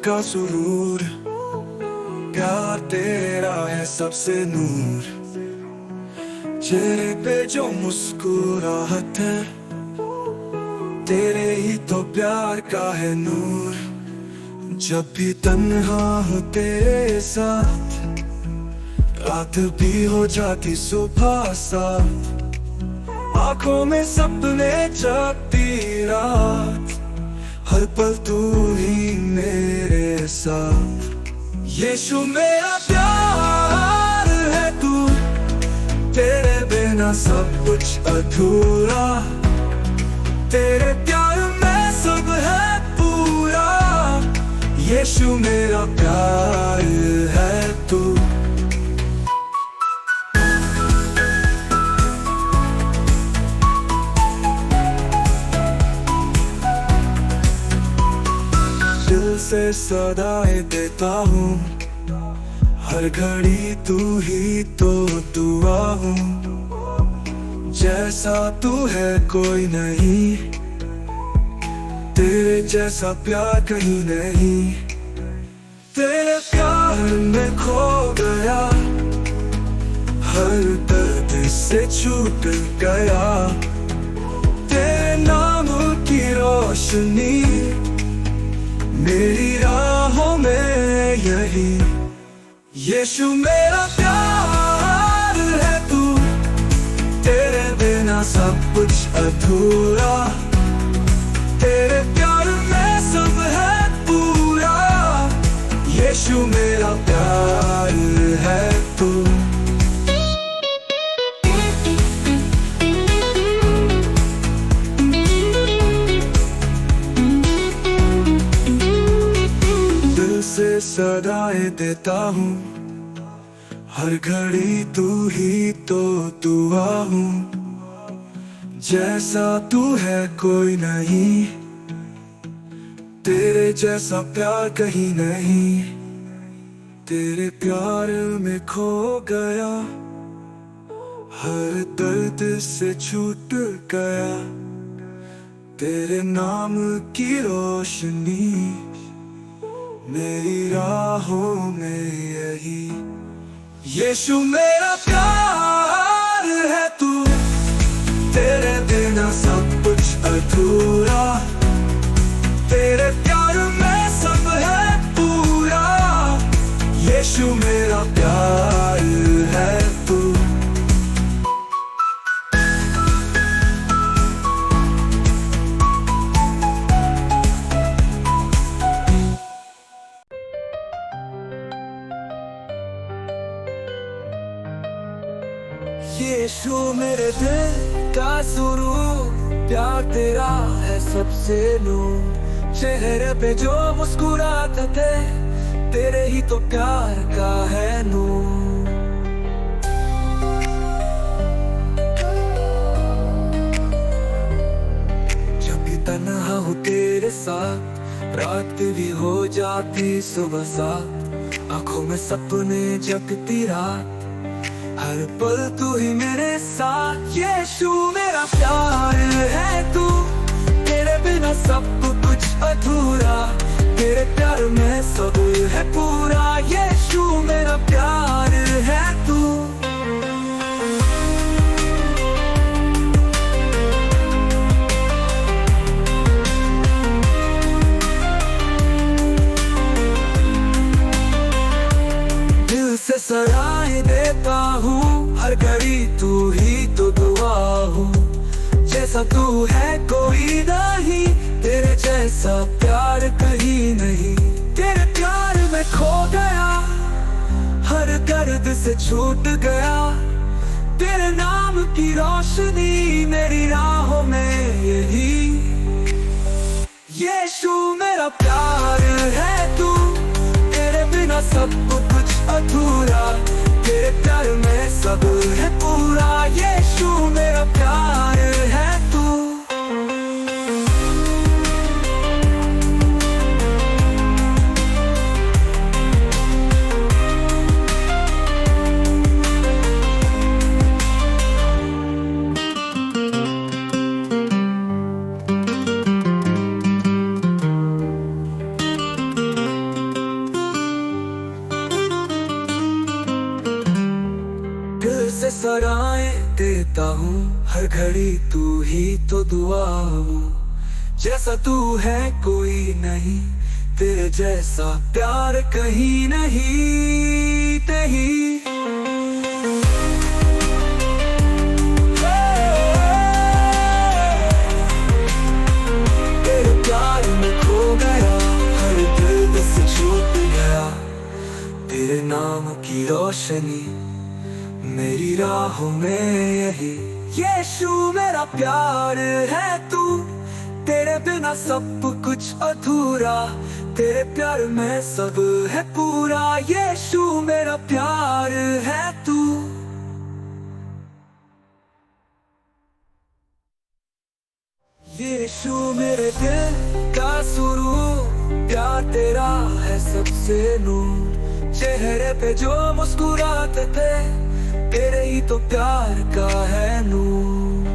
का सुरूर, प्यार तेरा है सबसे नूर। चेहरे पे जो मुस्कुराहट है, तेरे ही तो प्यार का है नूर। जब भी तन्हा हो तेरे साथ, रात भी हो जाती सुबह साथ। आंखों में सपने जगती रात, हर पल तू ही मेरे साथ। यीशु मेरा प्यार है तू, तेरे बिना सब कुछ अधूरा। तेरे प्यार में सब है पूरा, यीशु मेरा प्यार है तू। दिल से सदाएं देता हूँ, हर घड़ी तू ही तो दुआ हूँ। जैसा तू है कोई नहीं, तेरे जैसा प्यार कहीं नहीं। तेरे प्यार में खो गया, हर दर्द से छूट गया। तेरे नाम की रोशनी मेरी राहों में यही। यीशु मेरा प्यार है तू, तेरे बिना सब कुछ अधूरा। तेरे प्यार में सब है पूरा, यीशु मेरा प्यार है तू। से सदाएं देता हूँ, हर घड़ी तू ही तो दुआ हूँ। जैसा तू है कोई नहीं, तेरे जैसा प्यार कहीं नहीं। तेरे प्यार में खो गया, हर दर्द से छूट गया। तेरे नाम की रोशनी मेरी राहों में यही। यीशु मेरा प्यार है तू, तेरे बिना सब कुछ अधूरा। तेरे प्यार में सब है पूरा, यीशु मेरा प्यार है तू। यीशु मेरे दिल का सुरूर, प्यार तेरा है सबसे नूर। चेहरे पे जो मुस्कुराते थे, तेरे ही तो प्यार का है नूर। जब भी तन्हा हूँ तेरे साथ, रात भी हो जाती सुबह साथ। आंखों में सपने जगती रात, हर पल तू ही मेरे साथ। यीशु मेरा प्यार है तू, तेरे बिना सब कुछ अधूरा। तेरे प्यार में सब है पूरा, यीशु मेरा प्यार है तू। दिल से सराय देता हूँ, हर घड़ी तू ही तो दुआ हूँ। जैसा तू है कोई नहीं, तेरे जैसा प्यार कहीं नहीं। तेरे प्यार में खो गया, हर दर्द से छूट गया। तेरे नाम की रोशनी मेरी राहों में यही। यीशु मेरा प्यार है तू, तेरे बिना सब कुछ अधूरा। तेरे प्यार में सब है पूरा, यीशु मेरा प्यार है तू। दिल से सराएं देता हूँ, हर घड़ी तू ही तो दुआ हूँ। जैसा तू है कोई नहीं, तेरे जैसा प्यार कहीं नहीं नहीं। तेरे प्यार में खो गया, हर दिल से छूट गया। तेरे नाम की रोशनी मेरी राहों में यही। यीशु मेरा प्यार है तू, तेरे बिना सब कुछ अधूरा, तेरे प्यार में सब है पूरा। यीशु मेरा प्यार है तू। यीशु मेरे दिल का सुरूर, प्यार तेरा है सबसे नूर। चेहरे पे जो मुस्कुराते थे, तेरे ही तो प्यार का है नूर।